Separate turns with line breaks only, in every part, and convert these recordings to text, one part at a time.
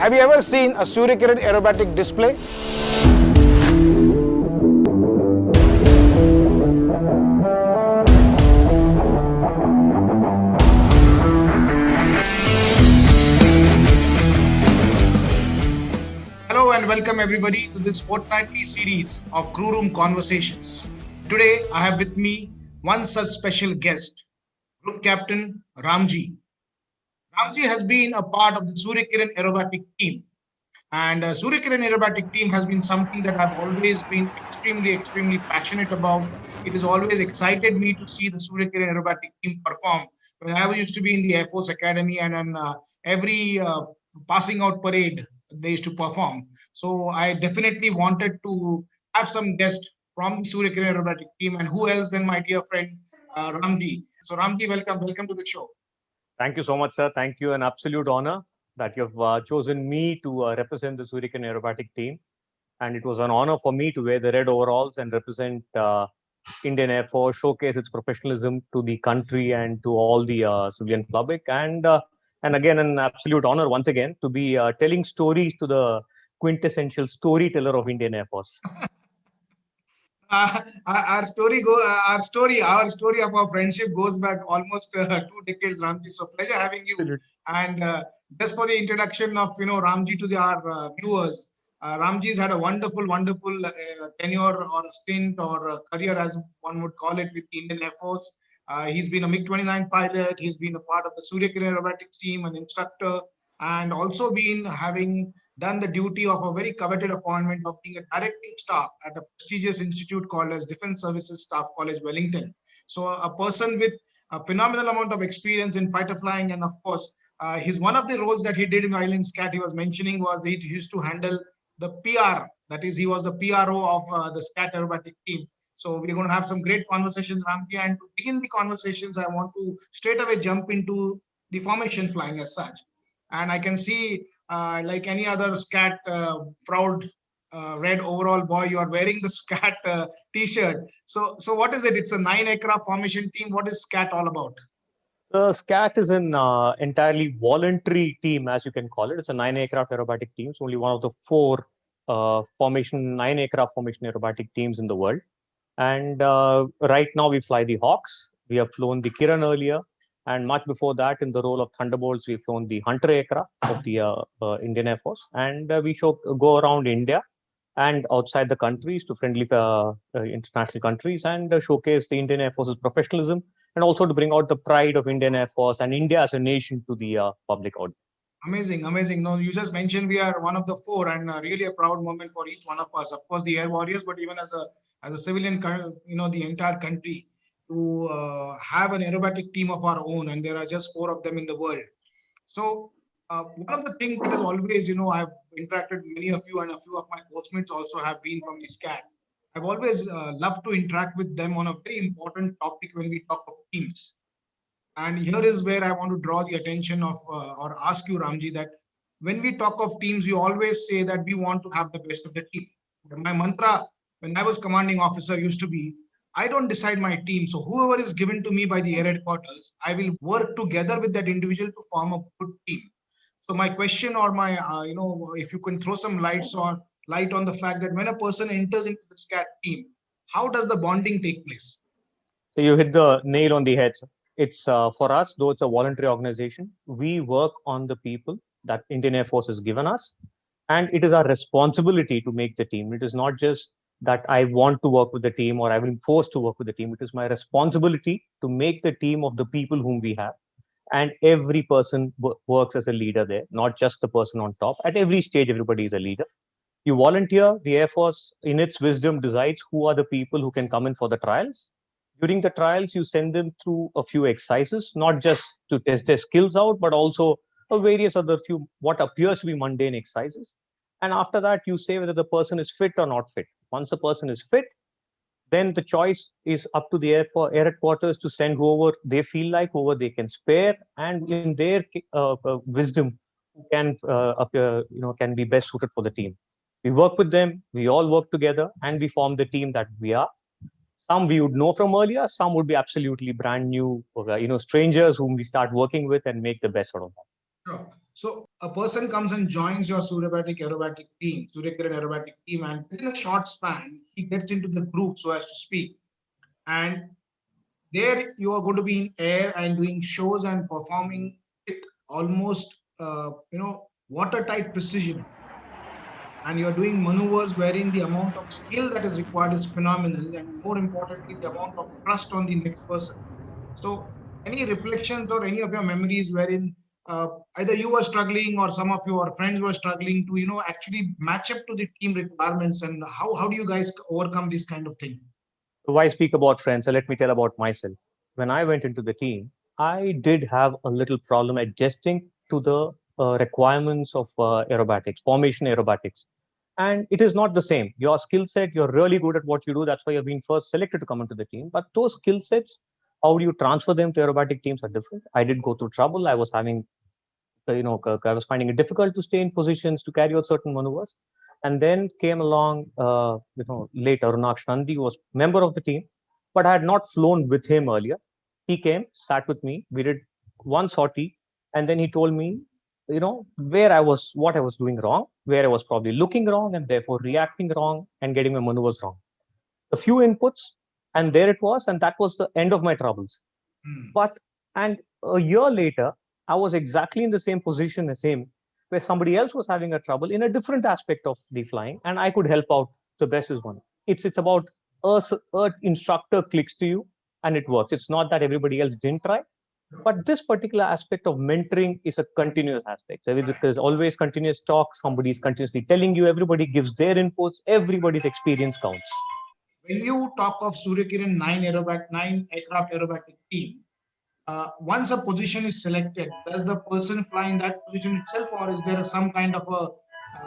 Have you ever seen a Surya Kiran aerobatic display? Hello and welcome everybody to this fortnightly series of Crew Room Conversations. Today I have with me one such special guest, Group Captain Ramji. Ramji has been a part of the Surya Kiran aerobatic team. And Surya Kiran aerobatic team has been something that I've always been extremely passionate about. It has always excited me to see the Surya Kiran aerobatic team perform. When I used to be in the Air Force Academy and on every passing out parade, they used to perform. So I definitely wanted to have some guests from the Surya Kiran aerobatic team. And who else than my dear friend Ramji. So Ramji, welcome to the show.
Thank you so much, sir. Thank you. An absolute honor that you've chosen me to represent the Surya Kiran aerobatic team. And it was an honor for me to wear the red overalls and represent Indian Air Force, showcase its professionalism to the country and to all the civilian public. And again, an absolute honor once again to be telling stories to the quintessential storyteller of Indian Air Force.
Our story of our friendship goes back almost 2 decades, Ramji. So pleasure having you.
Absolutely.
And just for the introduction of Ramji to our viewers, Ramji's had a wonderful tenure or stint or career, as one would call it, with the Indian Air Force. He's been a MiG-29 pilot. He's been a part of the Surya Kiran aerobatics team, an instructor, and also been having done the duty of a very coveted appointment of being a directing staff at a prestigious institute called as Defense Services Staff College, Wellington. So a person with a phenomenal amount of experience in fighter flying, and of course, one of the roles that he did in while in SCAT, he was mentioning was that he used to handle the PR. That is, he was the PRO of the SCAT aerobatic team. So we're going to have some great conversations, Ramki. And to begin the conversations, I want to straight away jump into the formation flying as such. And I can see, like any other SCAT proud red overall boy, you are wearing the SCAT T-shirt. So what is it? It's a 9 aircraft formation team. What is SCAT all about?
The SCAT is an entirely voluntary team, as you can call it. It's a 9 aircraft aerobatic team. It's only one of the four 9 aircraft formation aerobatic teams in the world. And right now we fly the Hawks. We have flown the Kiran earlier. And much before that, in the role of Thunderbolts, we've flown the Hunter aircraft of the Indian Air Force. And we go around India and outside the countries to friendly international countries and showcase the Indian Air Force's professionalism and also to bring out the pride of Indian Air Force and India as a nation to the public audience.
Amazing. No, you just mentioned we are one of the four, and really a proud moment for each one of us. Of course, the Air Warriors, but even as a civilian, the entire country to have an aerobatic team of our own, and there are just four of them in the world. So one of the things that is always, I've interacted with many of you, and a few of my coachmates also have been from the SCAT. I've always loved to interact with them on a very important topic when we talk of teams. And here is where I want to draw the attention of or ask you, Ramji, that when we talk of teams, we always say that we want to have the best of the team. My mantra when I was commanding officer used to be, I don't decide my team. So whoever is given to me by the air headquarters, I will work together with that individual to form a good team. So my question or my, if you can throw some light on the fact that when a person enters into the SCAT team, how does the bonding take place?
So you hit the nail on the head. It's for us, though it's a voluntary organization, we work on the people that Indian Air Force has given us. And it is our responsibility to make the team. It is not just that I want to work with the team or I've been forced to work with the team. It is my responsibility to make the team of the people whom we have. And every person works as a leader there, not just the person on top. At every stage, everybody is a leader. You volunteer, the Air Force, in its wisdom, decides who are the people who can come in for the trials. During the trials, you send them through a few exercises, not just to test their skills out, but also various other few what appears to be mundane exercises. And after that, you say whether the person is fit or not fit. Once the person is fit, then the choice is up to the air headquarters to send whoever they feel like, whoever they can spare, and in their wisdom, who can can be best suited for the team. We work with them. We all work together, and we form the team that we are. Some we would know from earlier. Some would be absolutely brand new, strangers whom we start working with and make the best out of them.
Sure. So a person comes and joins your Surya Kiran aerobatic team, and within a short span, he gets into the group, so as to speak. And there you are going to be in air and doing shows and performing with almost watertight precision, and you're doing maneuvers wherein the amount of skill that is required is phenomenal, and more importantly the amount of trust on the next person. So any reflections or any of your memories wherein either you were struggling or some of your friends were struggling to actually match up to the team requirements, and how do you guys overcome this kind of thing?
So why speak about friends? So let me tell about myself. When I went into the team, I did have a little problem adjusting to the requirements of aerobatics, formation aerobatics. And it is not the same. Your skill set, you're really good at what you do. That's why you're being first selected to come into the team. But those skill sets, how do you transfer them to aerobatic teams are different. I did go through trouble. I was having I was finding it difficult to stay in positions to carry out certain maneuvers. And then came along, later Arunaksh Nandi was member of the team, but I had not flown with him earlier. He came, sat with me. We did one sortie, and then he told me, what I was doing wrong, where I was probably looking wrong, and therefore reacting wrong and getting my maneuvers wrong. A few inputs, and there it was, and that was the end of my troubles.
Hmm.
But and a year later, I was exactly in the same position as him, where somebody else was having a trouble in a different aspect of the flying, and I could help out the best as one. It's about a instructor clicks to you and it works. It's not that everybody else didn't try, but this particular aspect of mentoring is a continuous aspect. So there's always continuous talk. Somebody's continuously telling you. Everybody gives their inputs. Everybody's experience counts.
When you talk of Surya Kiran 9 aircraft aerobatic team, once a position is selected, does the person fly in that position itself, or is there some kind of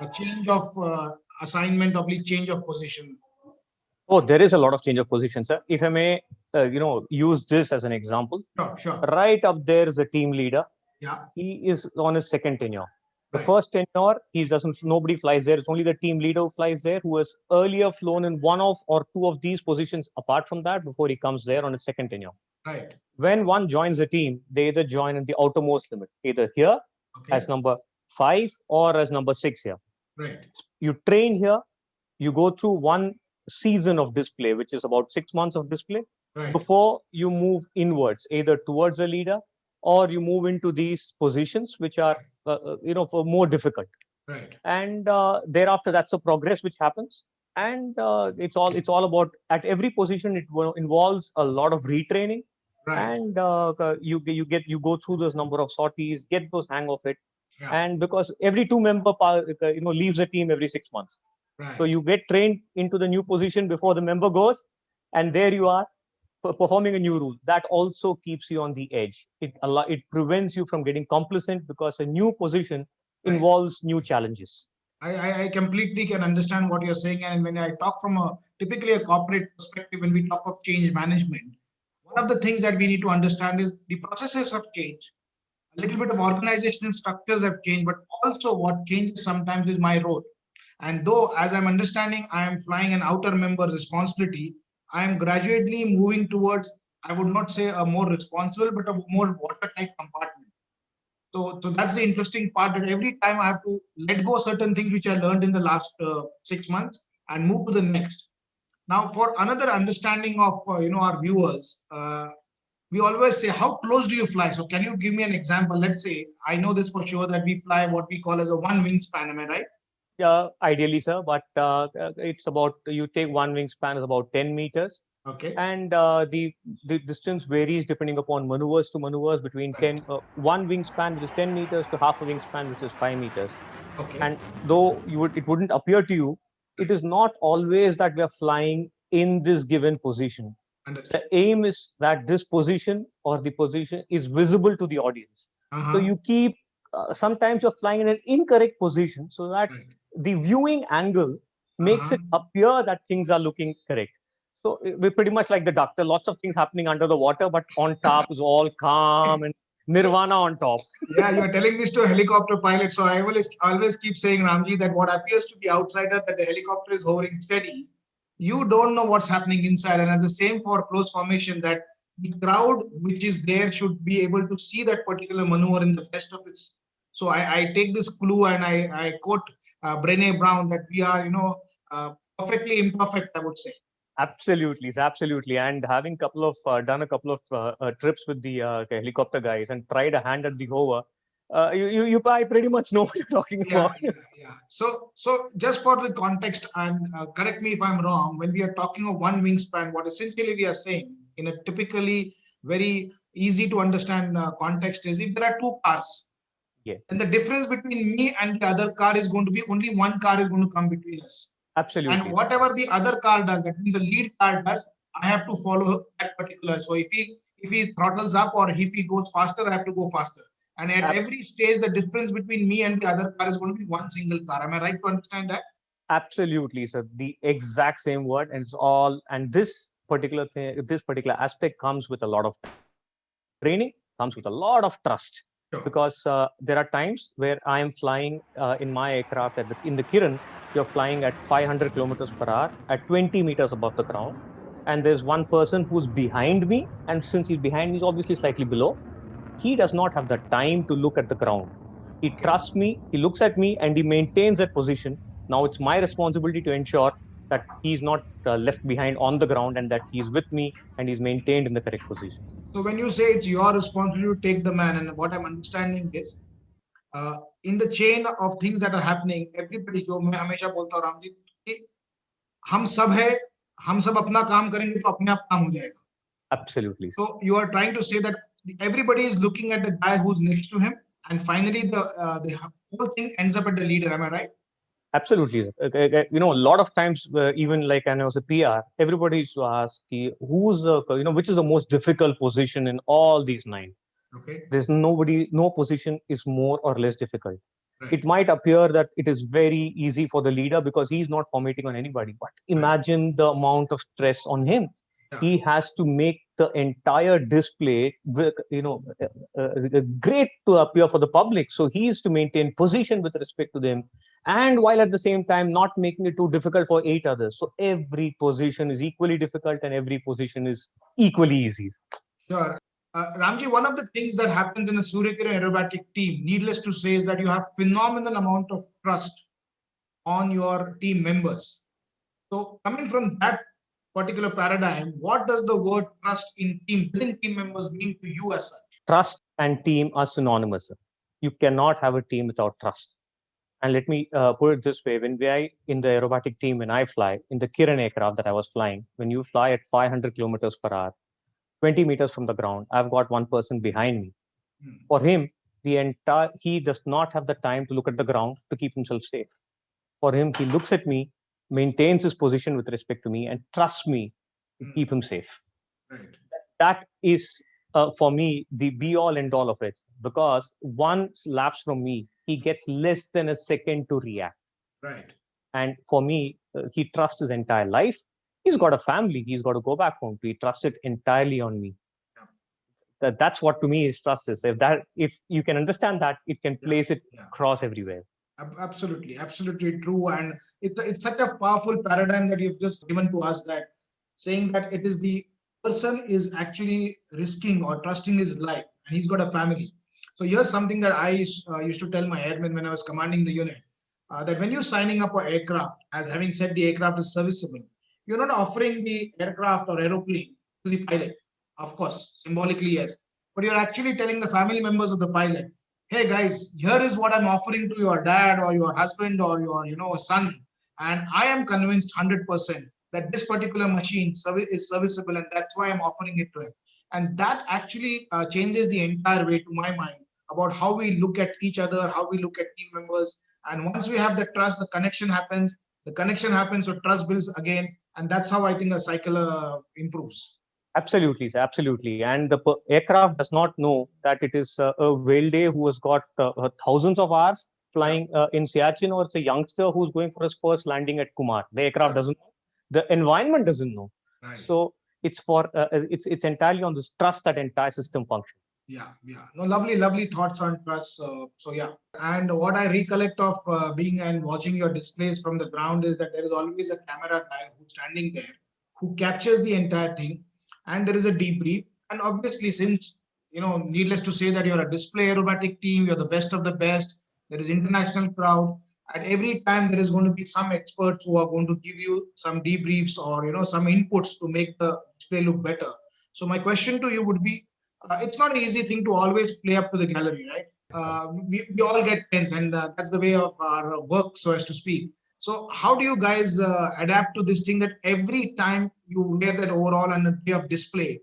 a change of assignment, oblique change of position?
Oh, there is a lot of change of position, sir. If I may, use this as an example.
Sure, sure.
Right up there is a team leader.
Yeah,
He is on his second tenure. The
right,
first tenure, he doesn't. Nobody flies there. It's only the team leader who flies there, who has earlier flown in one of or two of these positions. Apart from that, before he comes there on his second tenure.
right.
When one joins the team, they either join in the outermost limit, either here
Okay,
as number 5 or as number 6 here.
right,
You train here, you go through one season of display, which is about 6 months of display,
right,
before you move inwards, either towards a leader or you move into these positions, which are, for more difficult.
right,
And thereafter, that's a progress which happens. And it's all about at every position. It involves a lot of retraining,
right.
and you go through those number of sorties, get those hang of it.
Yeah,
And because every leaves the team every 6 months, so
right.
you get trained into the new position before the member goes, and there you are performing a new rule. That also keeps you on the edge. It prevents you from getting complacent because a new position
Right.
involves new challenges.
I completely can understand what you're saying. And when I talk from a typically a corporate perspective, when we talk of change management, one of the things that we need to understand is the processes have changed. A little bit of organizational structures have changed, but also what changes sometimes is my role. And though, as I'm understanding, I am flying an outer member responsibility, I am gradually moving towards, I would not say a more responsible, but a more watertight compartment. So that's the interesting part, that every time I have to let go certain things which I learned in the last 6 months and move to the next. Now, for another understanding of our viewers, we always say, how close do you fly? So can you give me an example? Let's say, I know this for sure, that we fly what we call as a one wingspan. Am I right?
Ideally, sir, but it's about, you take one wingspan is about 10 meters,
Okay.
and the distance varies depending upon maneuvers to maneuvers between
Right.
10 one wingspan, which is 10 meters, to half a wingspan, which is 5 meters.
Okay.
And though it wouldn't appear to you, it is not always that we are flying in this given position. The
Understood.
aim is that this position or the position is visible to the audience. So
Uh-huh.
you keep, sometimes you're flying in an incorrect position, so that
Right.
the viewing angle makes
Uh-huh.
it appear that things are looking correct. So we're pretty much like the duck. There are lots of things happening under the water, but on top is all calm and nirvana on top.
Yeah, you are telling this to a helicopter pilot. So I always keep saying, Ramji, that what appears to the outsider, that the helicopter is hovering steady, you don't know what's happening inside. And it's the same for close formation, that the crowd which is there should be able to see that particular maneuver in the best of its So I take this clue and I quote Brené Brown that we are, perfectly imperfect, I would say.
Absolutely, absolutely. And having couple of done a couple of trips with the helicopter guys and tried a hand at the hover, I pretty much know what you're talking
Yeah,
about.
yeah, yeah. So just for the context, and correct me if I'm wrong, when we are talking of one wingspan, what essentially we are saying in a typically very easy to understand context is if there are two cars,
Yeah,
then the difference between me and the other car is going to be only one car is going to come between us. And
absolutely,
whatever the other car does, that means the lead car does, I have to follow that particular. So if he throttles up or if he goes faster, I have to go faster. And at
Ab-
every stage, the difference between me and the other car is going to be one single car. Am I right to understand that?
absolutely. So the exact same word, and it's all. And this particular thing, this particular aspect comes with a lot of training, comes with a lot of trust,
Sure.
because there are times where I am flying in my aircraft in the Kiran. You're flying at 500 kilometers per hour at 20 meters above the ground, and there's one person who's behind me, and since he's behind me, he's obviously slightly below. He does not have the time to look at the ground. He
Okay.
trusts me, he looks at me, and he maintains that position. Now it's my responsibility to ensure that he's not left behind on the ground and that he's with me and he's maintained in the correct position.
So when you say it's your responsibility to take the man, and what I'm understanding is uh, in the chain of things that are happening, everybody जो मैं हमेशा बोलता हूँ राम जी कि हम सब है हम सब अपना काम करेंगे तो अपने आप काम हो जाएगा.
Absolutely.
So you are trying to say that everybody is looking at the guy who's next to him, and finally the whole thing ends up at the leader. Am I right?
Absolutely. A lot of times, even like when I was a PR, everybody used to ask, which is the most difficult position in all these nine?
Okay.
There's nobody, no position is more or less difficult.
Right.
It might appear that it is very easy for the leader because he's not formatting on anybody, but imagine the amount of stress on him.
Yeah.
He has to make the entire display great to appear for the public. So he is to maintain position with respect to them, and while at the same time not making it too difficult for eight others. So every position is equally difficult and every position is equally easy.
Sure. Ramji, one of the things that happens in a Surya Kiran aerobatic team, needless to say, is that you have phenomenal amount of trust on your team members. So coming from that particular paradigm, what does the word trust in team within team members mean to you as such?
Trust and team are synonymous. You cannot have a team without trust. And let me put it this way: when in the aerobatic team, when I fly in the Kiran aircraft that I was flying, when you fly at 500 kilometers per hour, 20 meters from the ground, I've got one person behind me. For him, he does not have the time to look at the ground to keep himself safe. For him, he looks at me, maintains his position with respect to me, and trusts me to keep him safe.
Right.
That is, for me, the be all and all of it, because one lapse from me, he gets less than a second to react.
Right.
And for me, he trusts his entire life. He's got a family. He's got to go back home. He trusted entirely on me. That's what to me is trust is. If you can understand that, it can place it across everywhere.
Absolutely, absolutely true. And it's such a powerful paradigm that you've just given to us, that saying that it is the person is actually risking or trusting his life, and he's got a family. So here's something that I used to tell my airmen when I was commanding the unit, that when you're signing up an aircraft, as having said the aircraft is serviceable, you're not offering the aircraft or aeroplane to the pilot. Of course, symbolically, yes. But you're actually telling the family members of the pilot, hey guys, here is what I'm offering to your dad or your husband or your son, and I am convinced 100% that this particular machine is serviceable, and that's why I'm offering it to him. And that actually changes the entire way, to my mind, about how we look at each other, how we look at team members. And once we have the trust, the connection happens, so trust builds again, and that's how I think a cycle improves.
Absolutely, absolutely. And the aircraft does not know that it is a Welde who has got thousands of hours flying in Siachen, or it's a youngster who's going for his first landing at Kumar. The aircraft doesn't know. The environment doesn't know. Right. So it's entirely on this trust that entire system functions.
Yeah. No, lovely thoughts on trust. So yeah. And what I recollect of being and watching your displays from the ground is that there is always a camera guy who's standing there who captures the entire thing, and there is a debrief. And obviously, since needless to say that you're a display aerobatic team, you're the best of the best. There is international crowd. At every time, there is going to be some experts who are going to give you some debriefs or some inputs to make the display look better. So my question to you would be, it's not an easy thing to always play up to the gallery, right? We all get tense, and that's the way of our work, so as to speak. So how do you guys adapt to this thing that every time you wear that overall on a day of display,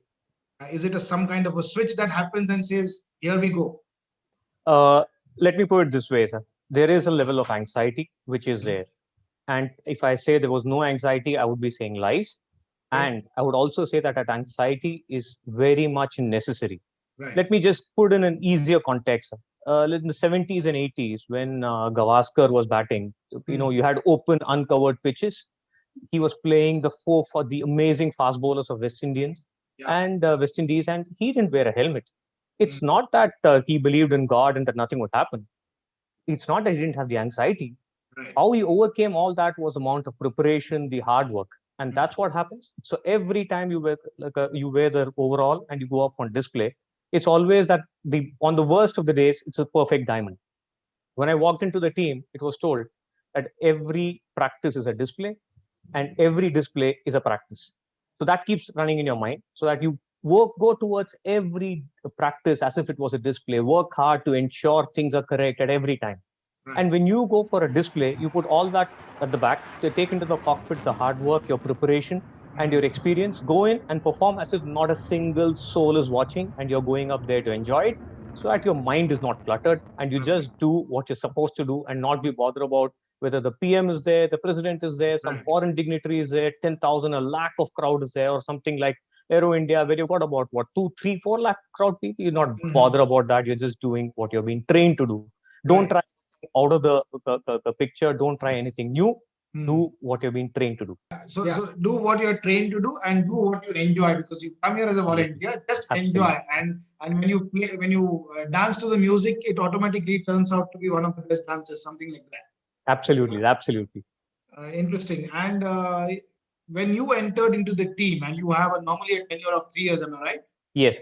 is it some kind of a switch that happens and says, here we go?
Uh, Let me put it this way, sir. There is a level of anxiety which is there. And if I say there was no anxiety, I would be saying lies.
Okay.
And I would also say that anxiety is very much necessary.
Right.
Let me just put in an easier context. In the 70s and 80s, when Gavaskar was batting, you had open, uncovered pitches. He was playing the four for the amazing fast bowlers of West Indians and West Indies, and he didn't wear a helmet. It's not that he believed in God and that nothing would happen. It's not that he didn't have the anxiety.
Right.
How he overcame all that was the amount of preparation, the hard work, and that's what happens. So every time you wear you wear the overall and you go off on display, it's always that on the worst of the days, it's a perfect diamond. When I walked into the team, it was told that every practice is a display and every display is a practice. So that keeps running in your mind so that you go towards every practice as if it was a display. Work hard to ensure things are correct at every time. Right. And when you go for a display, you put all that at the back to take into the cockpit the hard work, your preparation, and your experience. Go in and perform as if not a single soul is watching and you're going up there to enjoy it so that your mind is not cluttered and you just do what you're supposed to do and not be bothered about whether the PM is there, the president is there, some foreign dignitary is there, 10,000, a lakh of crowd is there, or something like Aero India, where you've got about 2, 3, 4 lakh crowd people. You're not bothered about that. You're just doing what you're being trained to do. Don't try out of the picture. Don't try anything new. Do what you're being trained to do.
So do what you're trained to do and do what you enjoy, because you come here as a volunteer, just enjoy. And when you play, when you dance to the music, it automatically turns out to be one of the best dances, something like that.
Absolutely, absolutely.
Interesting. And when you entered into the team, and you have normally a tenure of 3 years, am I right?
Yes.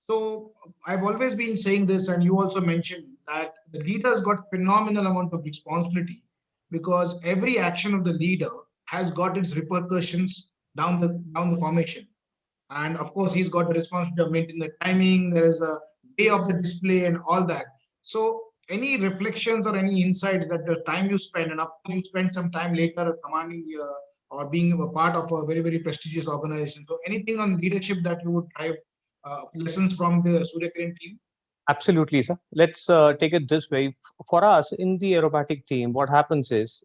So I've always been saying this, and you also mentioned that the leaders got phenomenal amount of responsibility, because every action of the leader has got its repercussions down the formation. And of course, he's got the responsibility of maintaining the timing. There is a way of the display and all that. So any reflections or any insights that the time you spend, and of course you spend some time later commanding or being a part of a very, very prestigious organization. So anything on leadership that you would drive lessons from the Surya Kiran team?
Absolutely, sir. Let's take it this way. For us in the aerobatic team, what happens is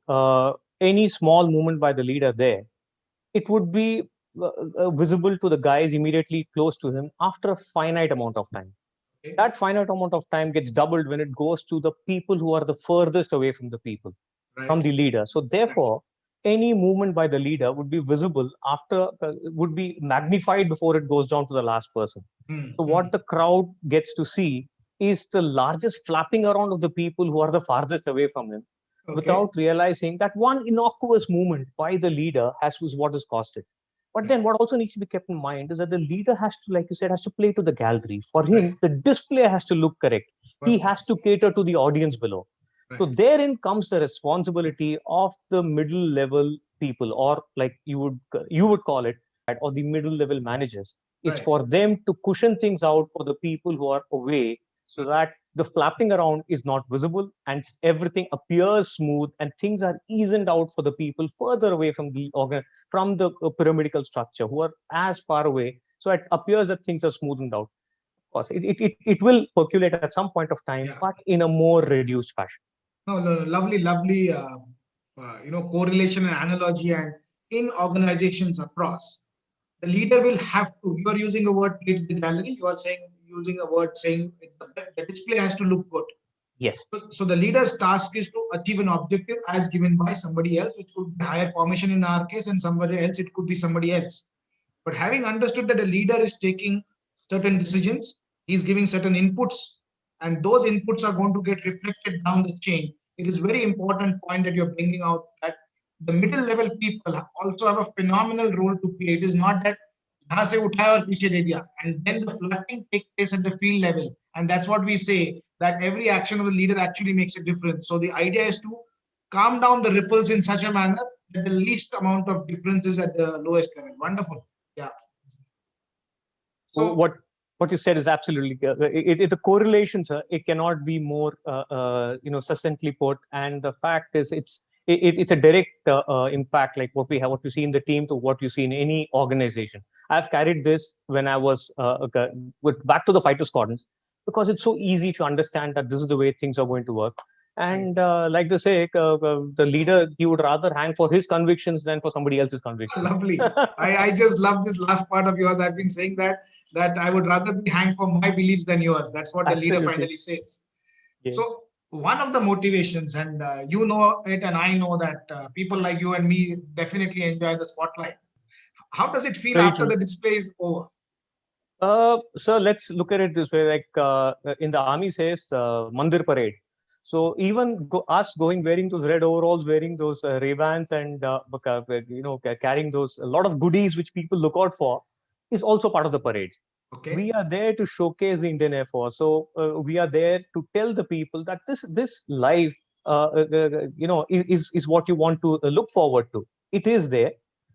any small movement by the leader there, it would be visible to the guys immediately close to him after a finite amount of time. Okay. That finite amount of time gets doubled when it goes to the people who are the furthest away from the people, from the leader. So therefore, any movement by the leader would be visible after, would be magnified before it goes down to the last person. So what the crowd gets to see is the largest flapping around of the people who are the farthest away from him, without realizing that one innocuous movement by the leader is what has caused it. But then what also needs to be kept in mind is that the leader has to, like you said, has to play to the gallery. For him, the display has to look correct. He has to cater to the audience below. So therein comes the responsibility of the middle level people, or like you would call it, or the middle level managers. It's for them to cushion things out for the people who are away, so that the flapping around is not visible and everything appears smooth and things are eased out for the people further away from the pyramidal structure, who are as far away. So it appears that things are smoothened out. Of course, it will percolate at some point of time, but in a more reduced fashion.
No, lovely, correlation and analogy. And in organizations across, the leader will have to, you are using a word, play the gallery, you are using a word saying the display has to look good.
Yes.
So the leader's task is to achieve an objective as given by somebody else, which could be higher formation in our case, and somebody else, it could be somebody else. But having understood that a leader is taking certain decisions, he's giving certain inputs, and those inputs are going to get reflected down the chain. It is very important point that you're bringing out, that the middle level people also have a phenomenal role to play. It is not that यहाँ से उठाया और पीछे दे दिया, and then the flooding take place at the field level, and that's what we say, that every action of the leader actually makes a difference. So the idea is to calm down the ripples in such a manner that the least amount of difference is at the lowest level. Wonderful. Yeah. So
What you said is absolutely the correlations. It cannot be more succinctly put. And the fact is, it's a direct impact, like what you see in the team to what you see in any organization. I've carried this when I was back to the fighter squadrons, because it's so easy to understand that this is the way things are going to work.
right.
And like they say, the leader, he would rather hang for his convictions than for somebody else's convictions.
Lovely. I just love this last part of yours. I've been saying that I would rather be hanged for my beliefs than yours. That's what the leader
Absolutely.
finally says.
Yes.
So one of the motivations, and you know it, and I know that people like you and me definitely enjoy the spotlight. How does it feel
Very
after
true.
the display is over?
So let's look at it this way. Like in the army says, Mandir parade. So even us going wearing those red overalls, wearing those Ray-Bans, and carrying those a lot of goodies which people look out for, is also part of the parade.
Okay.
We are there to showcase the Indian Air Force. So we are there to tell the people that this life, is what you want to look forward to. It is there,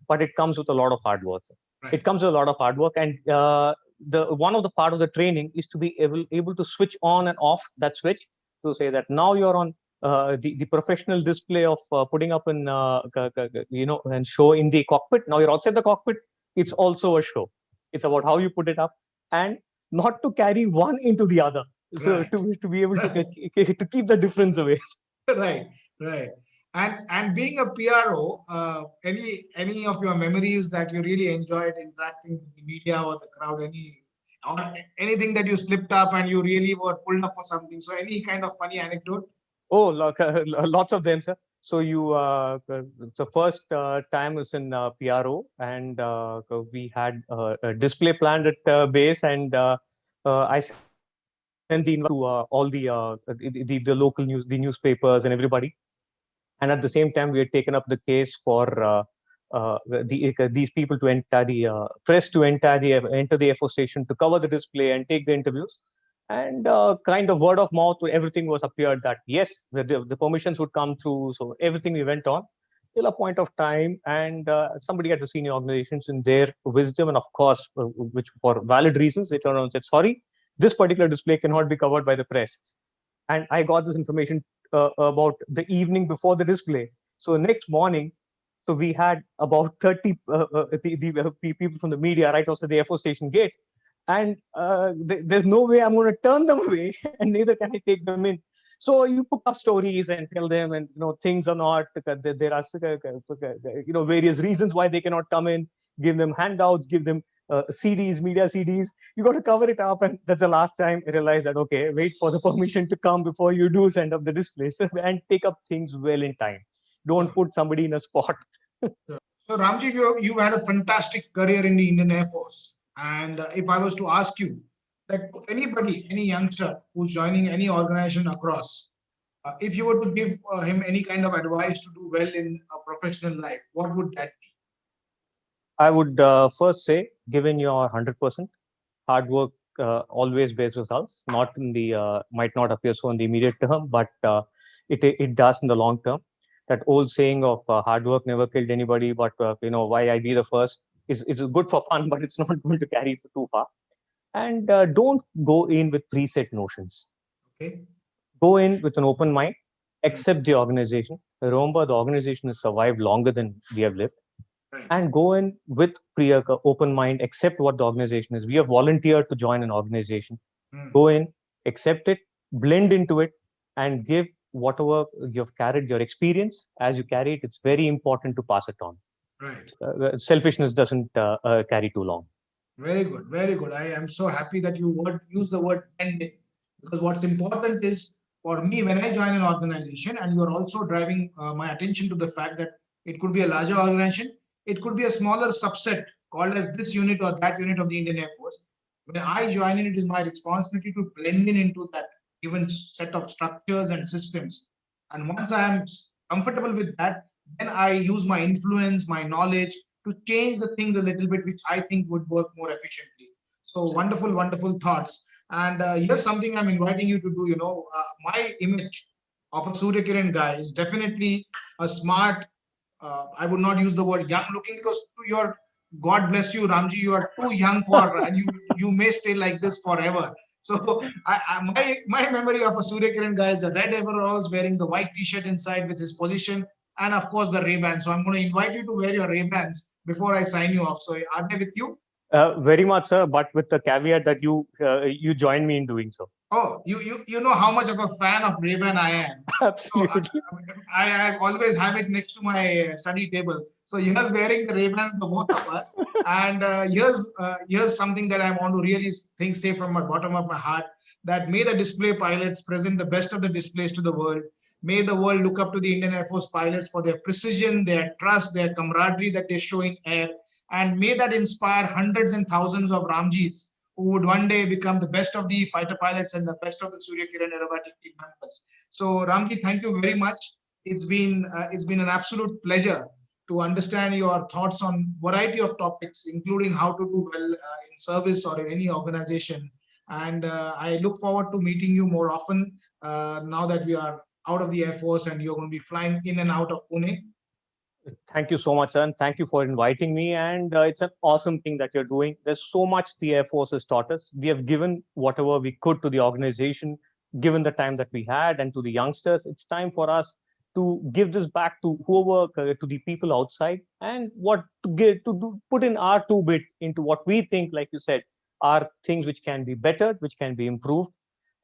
but it comes with a lot of hard work.
Right.
It comes with a lot of hard work, and the one of the part of the training is to be able to switch on and off that switch, to say that now you're on the professional display of putting up in and show in the cockpit. Now you're outside the cockpit. It's also a show. It's about how you put it up, and not to carry one into the other. So
Right.
to be able to keep the difference away.
Right. Right. And being a PRO, any of your memories that you really enjoyed interacting with the media or the crowd, or anything that you slipped up and you really were pulled up for something? So any kind of funny anecdote?
Oh, lots of them, sir. So the first time was in PRO, and we had a display planned at base, and I sent the invite to all the local news, the newspapers, and everybody. And at the same time, we had taken up the case for these people to enter the press to enter the FO station to cover the display and take the interviews. And kind of word of mouth, everything was appeared that yes, the permissions would come through. So everything we went on till a point of time, and somebody at the senior organizations, in their wisdom and of course, which for valid reasons, they turned around and said, "Sorry, this particular display cannot be covered by the press." And I got this information about the evening before the display. So next morning, so we had about 30 people from the media right outside the FO station gate, and there's no way I'm going to turn them away, and neither can I take them in. So you put up stories and tell them, and things are not. There are various reasons why they cannot come in. Give them handouts, give them CDs, media CDs. You got to cover it up, and that's the last time I realized that okay, wait for the permission to come before you do send up the display, and take up things well in time. Don't put somebody in a spot.
So Ramji, you had a fantastic career in the Indian Air Force. And if I was to ask you that anybody, any youngster who's joining any organization across, if you were to give him any kind of advice to do well in a professional life, what would that be?
I would first say, given your 100%, hard work always bears results. Not in the might not appear so in the immediate term, but it does in the long term. That old saying of hard work never killed anybody, but why I be the first is good for fun, but it's not going to carry it too far. And don't go in with preset notions.
Okay.
Go in with an open mind. Accept the organization. Remember, the organization has survived longer than we have lived,
Right.
and go in with open mind, accept what the organization is. We have volunteered to join an organization. Go in, accept it, blend into it, and give whatever you've carried, your experience. As you carry it, it's very important to pass it on.
Right.
Selfishness doesn't carry too long.
Very good, very good. I am so happy that you use the word blending, because what's important is for me when I join an organization, and you're also driving my attention to the fact that it could be a larger organization, it could be a smaller subset called as this unit or that unit of the Indian Air Force. When I join in, it is my responsibility to blend in into that given set of structures and systems. And once I am comfortable with that, then I use my influence, my knowledge, to change the things a little bit, which I think would work more efficiently. So wonderful, wonderful thoughts. And here's something I'm inviting you to do. My image of a Surya Kiran guy is definitely a smart. I would not use the word young looking, because to your God bless you, Ramji, you are too young for, and you may stay like this forever. So my memory of a Surya Kiran guy is the red overalls, wearing the white T-shirt inside with his position, and of course the Ray-Bans. So I'm going to invite you to wear your Ray-Bans before I sign you off. So are they with you?
Very much, sir, but with the caveat that you join me in doing so.
Oh, you know how much of a fan of Ray-Ban I am. So
Absolutely.
I always have it next to my study table. So here's wearing the Ray-Bans, the both of us. And here's something that I want to really say from my bottom of my heart, that may the display pilots present the best of the displays to the world. May the world look up to the Indian Air Force pilots for their precision, their trust, their camaraderie that they show in air. And may that inspire hundreds and thousands of Ramjis who would one day become the best of the fighter pilots and the best of the Surya Kiran aerobatic team members. So Ramji, thank you very much. It's been an absolute pleasure to understand your thoughts on variety of topics, including how to do well in service or in any organization. And I look forward to meeting you more often now that we are out of the Air Force and you're going to be flying in and out of Pune.
Thank you so much, sir, and thank you for inviting me. And it's an awesome thing that you're doing. There's so much the Air Force has taught us. We have given whatever we could to the organization, given the time that we had, and to the youngsters. It's time for us to give this back to whoever, to the people outside, and what to get to do, put in our 2 bit into what we think, like you said, are things which can be better, which can be improved.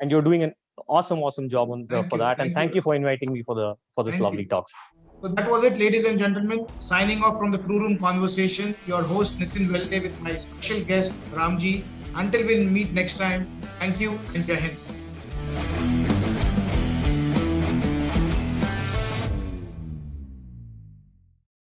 And you're doing an awesome job for that. And thank you for inviting me for this lovely talks.
So that was it, ladies and gentlemen. Signing off from the Crew Room Conversation, your host Nitin Velde with my special guest Ramji. Until we meet next time, thank you and Jai Hind.